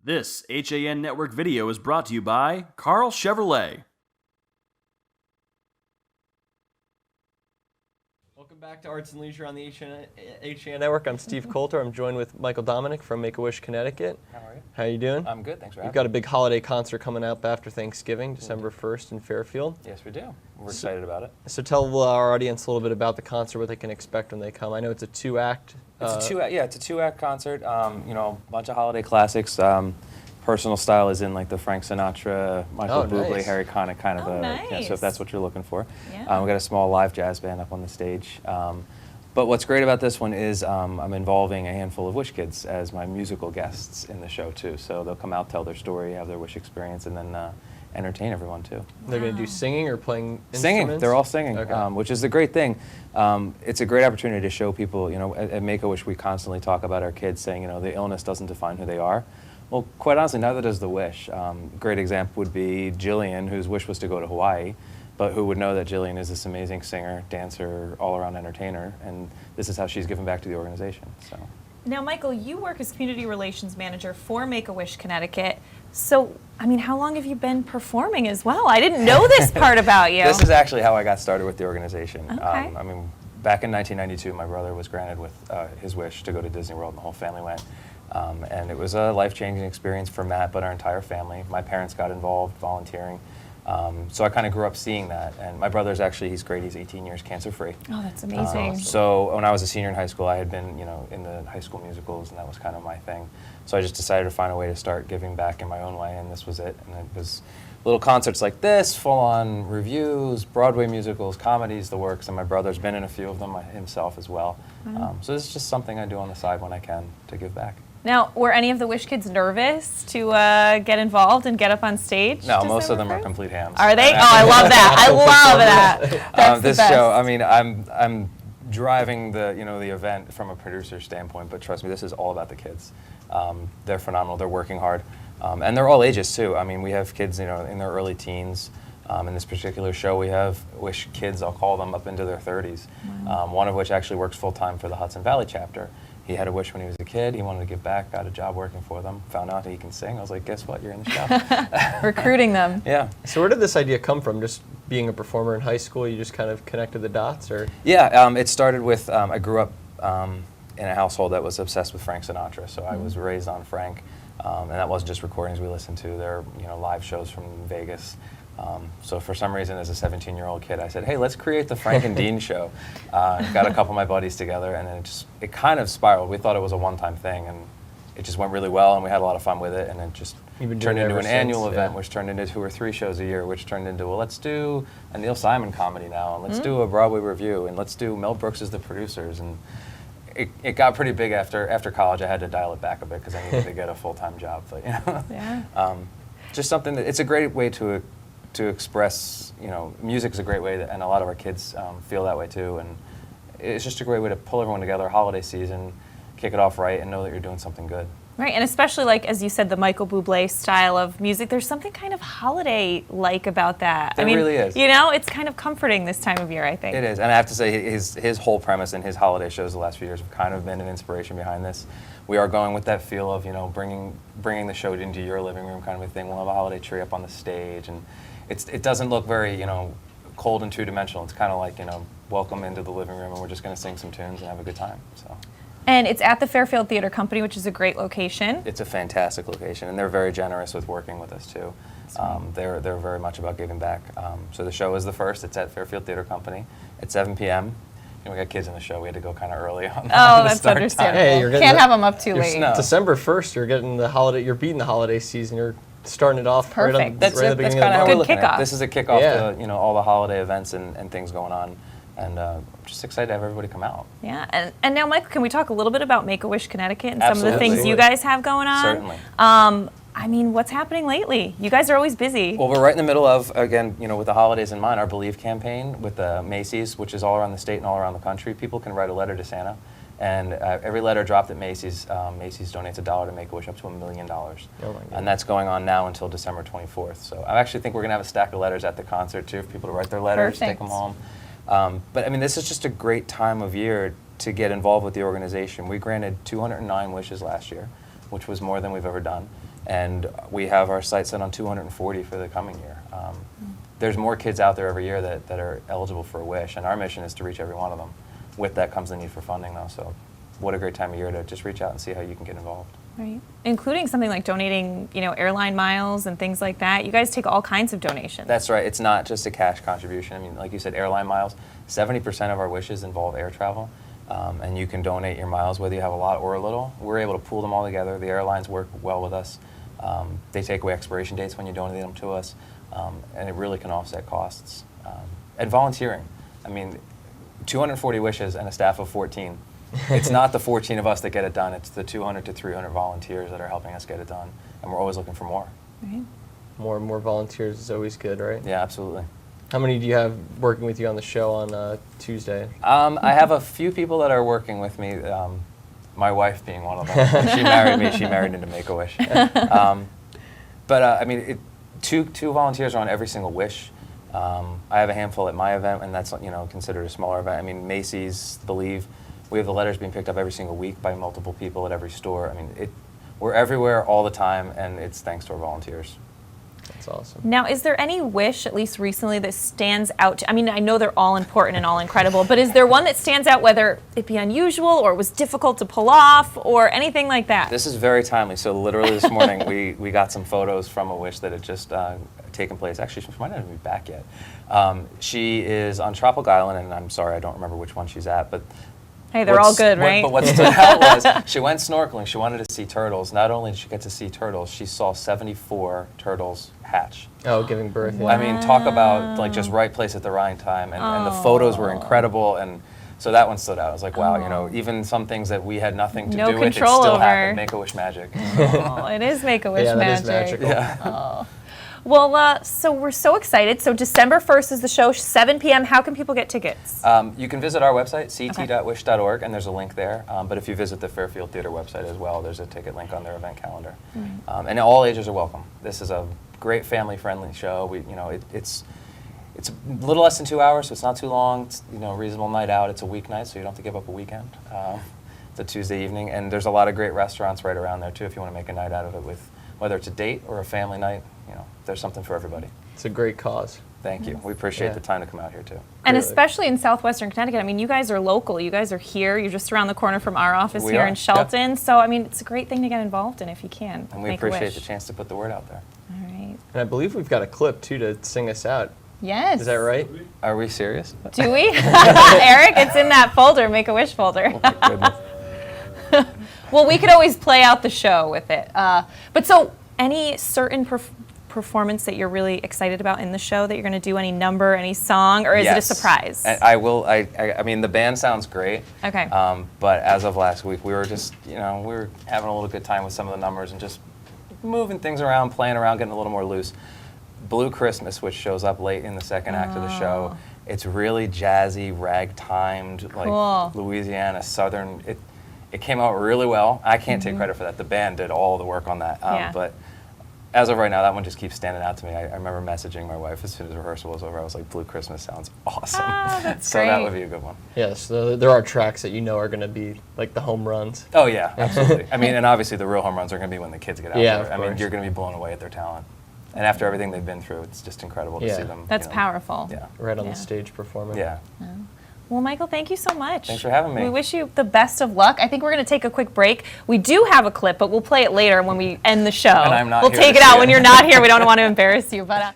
This HAN Network video is brought to you by Carl Chevrolet. Welcome back to Arts and Leisure on the HAN Network. I'm Steve Coulter. I'm joined with Dominick from Make-A-Wish Connecticut. How are you? How are you doing? I'm good, thanks for having me. You've got a big holiday concert coming up after Thanksgiving, December 1st in Fairfield. Yes, we do. We're excited about it. So tell our audience a little bit about the concert, what they can expect when they come. I know it's a two-act. It's a two-act concert. You know, a bunch of holiday classics. Personal style is in like the Frank Sinatra, Michael Buble, nice. Harry Connick kind of nice. so if that's what you're looking for. Yeah. We've got a small live jazz band up on the stage. But what's great about this one is I'm involving a handful of Wish kids as my musical guests in the show too. So they'll come out, tell their story, have their Wish experience, and then entertain everyone too. They're going to do singing or playing Singing. instruments? They're all singing, Okay. which is the great thing. It's a great opportunity to show people, you know, at Make-A-Wish we constantly talk about our kids saying, you know, the illness doesn't define who they are. Well, quite honestly, neither does the Wish. Great example would be Jillian, whose wish was to go to Hawaii, but who would know that Jillian is this amazing singer, dancer, all-around entertainer, and this is how she's given back to the organization. So. Now, Michael, you work as Community Relations Manager for Make-A-Wish Connecticut. So, I mean, how long have you been performing as well? I didn't know this part about you. This is actually how I got started with the organization. Okay. I mean, back in 1992, my brother was granted with his wish to go to Disney World, and the whole family went. And it was a life-changing experience for Matt, but our entire family. My parents got involved volunteering. So I kind of grew up seeing that. And my brother's actually, he's great, he's 18 years cancer-free. Oh, that's amazing. So when I was a senior in high school, I had been, you know, in the high school musicals, and that was kind of my thing. So I just decided to find a way to start giving back in my own way, and this was it. And it was little concerts like this, full-on reviews, Broadway musicals, comedies, the works, and my brother's been in a few of them himself as well. So this is just something I do on the side when I can to give back. Now, were any of the Wish kids nervous to get involved and get up on stage? No, most of December them are 1st? complete hams. Are they? Oh, I love that. I love that. That's This the best. show, I mean, I'm driving the event from a producer standpoint, but trust me, this is all about the kids. They're phenomenal. They're working hard, and they're all ages too. I mean, we have kids, you know, in their early teens. In this particular show, we have Wish kids. I'll call them up into their 30s. Wow. One of which actually works full time for the Hudson Valley chapter. He had a wish when he was a kid. He wanted to give back. Got a job working for them. Found out he can sing. I was like, guess what? You're in the show. Recruiting them. Yeah. So where did this idea come from? Just being a performer in high school, you just kind of connected the dots? Or? Yeah, it started with, I grew up in a household that was obsessed with Frank Sinatra, so I was raised on Frank, and that wasn't just recordings we listened to. There are, you know, live shows from Vegas. So for some reason, as a 17-year-old kid, I said, hey, let's create the Frank and Dean show. Got a couple of my buddies together, and then it kind of spiraled. We thought it was a one-time thing, and it just went really well, and we had a lot of fun with it, and it just turned into an annual event, which turned into 2 or 3 shows a year, which turned into, well, let's do a Neil Simon comedy now, and let's do a Broadway review, and let's do Mel Brooks as the producers, and it got pretty big after college. I had to dial it back a bit because I needed to get a full-time job, but you know, Yeah. just something that it's a great way to express, you know, music is a great way, and a lot of our kids feel that way too, and it's just a great way to pull everyone together, holiday season, kick it off right, and know that you're doing something good. Right, and especially like, as you said, the Michael Bublé style of music, there's something kind of holiday-like about that. There really is. You know, it's kind of comforting this time of year, I think. It is, and I have to say his whole premise and his holiday shows the last few years have kind of been an inspiration behind this. We are going with that feel of, you know, bringing the show into your living room kind of a thing. We'll have a holiday tree up on the stage, and it doesn't look very, you know, cold and two-dimensional. It's kind of like, you know, welcome into the living room, and we're just going to sing some tunes and have a good time. So. And it's at the Fairfield Theater Company, which is a great location. It's a fantastic location, and they're very generous with working with us too. They're very much about giving back. So the show is the first. It's at Fairfield Theater Company at 7 p.m. You know, we got kids in the show. We had to go kind of early on. Oh, the that's start understandable. time. Hey, you're getting Can't the- have them up too late. No. December 1st, you're getting the holiday. You're beating the holiday season. You're starting it off right, Perfect. That's right at it. the That's beginning kind of of how the we're month. Good looking at it. kickoff. This is a kickoff Yeah. to, you know, all the holiday events and things going on, and I'm just excited to have everybody come out. Yeah, and now, Michael, can we talk a little bit about Make-A-Wish Connecticut and some of the Absolutely. things you guys have going on? Certainly. I mean, what's happening lately? You guys are always busy. Well, we're right in the middle of, again, you know, with the holidays in mind, our Believe campaign with the Macy's, which is all around the state and all around the country. People can write a letter to Santa, and every letter dropped at Macy's, Macy's donates $1 to Make-A-Wish up to $1 million. Oh my goodness. And that's going on now until December 24th. So I actually think we're going to have a stack of letters at the concert, too, for people to write their letters, take Perfect. them home. But, I mean, this is just a great time of year to get involved with the organization. We granted 209 wishes last year, which was more than we've ever done. And we have our sights set on 240 for the coming year. There's more kids out there every year that are eligible for a wish, and our mission is to reach every one of them. With that comes the need for funding, though, so what a great time of year to just reach out and see how you can get involved. Right. Including something like donating, airline miles and things like that. You guys take all kinds of donations. That's right. It's not just a cash contribution. I mean, like you said, airline miles, 70% of our wishes involve air travel, and you can donate your miles whether you have a lot or a little. We're able to pool them all together. The airlines work well with us. They take away expiration dates when you donate them to us, and it really can offset costs. And volunteering. I mean, 240 wishes and a staff of 14. It's not the 14 of us that get it done. It's the 200 to 300 volunteers that are helping us get it done, and we're always looking for more. Right. More and more volunteers is always good, right? Yeah, absolutely. How many do you have working with you on the show on Tuesday? I have a few people that are working with me. My wife being one of them. When she married me. She married into Make-A-Wish. But I mean, two volunteers are on every single wish. I have a handful at my event, and that's considered a smaller event. I mean, Macy's, Believe. We have the letters being picked up every single week by multiple people at every store. I mean, we're everywhere all the time, and it's thanks to our volunteers. That's awesome. Now, is there any wish, at least recently, that stands out? I mean, I know they're all important and all incredible, but is there one that stands out, whether it be unusual or was difficult to pull off or anything like that? This is very timely. So literally this morning, we got some photos from a wish that had just taken place. Actually, she might not even be back yet. She is on Tropical Island, and I'm sorry, I don't remember which one she's at, but Hey, they're all good, right? But what stood out was she went snorkeling. She wanted to see turtles. Not only did she get to see turtles, she saw 74 turtles hatch. Oh, giving birth. Yeah. I mean, talk about like just right place at the right time. And the photos were incredible. And so that one stood out. I was like, wow, even some things that we had nothing to do with, it still happened. Make-A-Wish magic. Oh, it is Make-A-Wish Yeah, magic. that is magical. Yeah. Oh. Well, so we're so excited. So December 1st is the show, 7 p.m. How can people get tickets? You can visit our website, ct.wish.org, and there's a link there. But if you visit the Fairfield Theater website as well, there's a ticket link on their event calendar. And all ages are welcome. This is a great family-friendly show. It's a little less than 2 hours, so it's not too long. It's a reasonable night out. It's a weeknight, so you don't have to give up a weekend. It's a Tuesday evening, and there's a lot of great restaurants right around there too. If you want to make a night out of it with whether it's a date or a family night, there's something for everybody. It's a great cause. Thank you. We appreciate the time to come out here too. And Really. especially in southwestern Connecticut. I mean, you guys are local. You guys are here. You're just around the corner from our office We here are, in Shelton. So, I mean, it's a great thing to get involved in if you can. And we Make a appreciate wish. the chance to put the word out there. All right. And I believe we've got a clip too to sing us out. Yes. Is that right? Are we serious? Do we? Eric, it's in that folder, Make-A-Wish folder. Oh my goodness. Well, we could always play out the show with it. But so, any certain performance that you're really excited about in the show that you're going to do? Any number, any song, or is it a surprise? And I will. I mean, the band sounds great. Okay. But as of last week, we were just, we were having a little good time with some of the numbers and just moving things around, playing around, getting a little more loose. Blue Christmas, which shows up late in the second act of the show, it's really jazzy, ragtimed, like Louisiana, Southern. It came out really well. I can't take credit for that. The band did all the work on that. But as of right now, that one just keeps standing out to me. I remember messaging my wife as soon as rehearsal was over. I was like, Blue Christmas sounds awesome. That's so great. that would be a good one. Yes, there are tracks that are going to be like the home runs. Oh, yeah, absolutely. I mean, and obviously the real home runs are going to be when the kids get out Yeah, there. of I mean, course. you're going to be blown away at their talent. And after everything they've been through, it's just incredible to see them. That's powerful. Yeah. Right on Yeah. the stage performing. Yeah. Well, Michael, thank you so much. Thanks for having me. We wish you the best of luck. I think we're going to take a quick break. We do have a clip, but we'll play it later when we end the show. And I'm not We'll here take to it out see when it. you're not here. We don't want to embarrass you, but.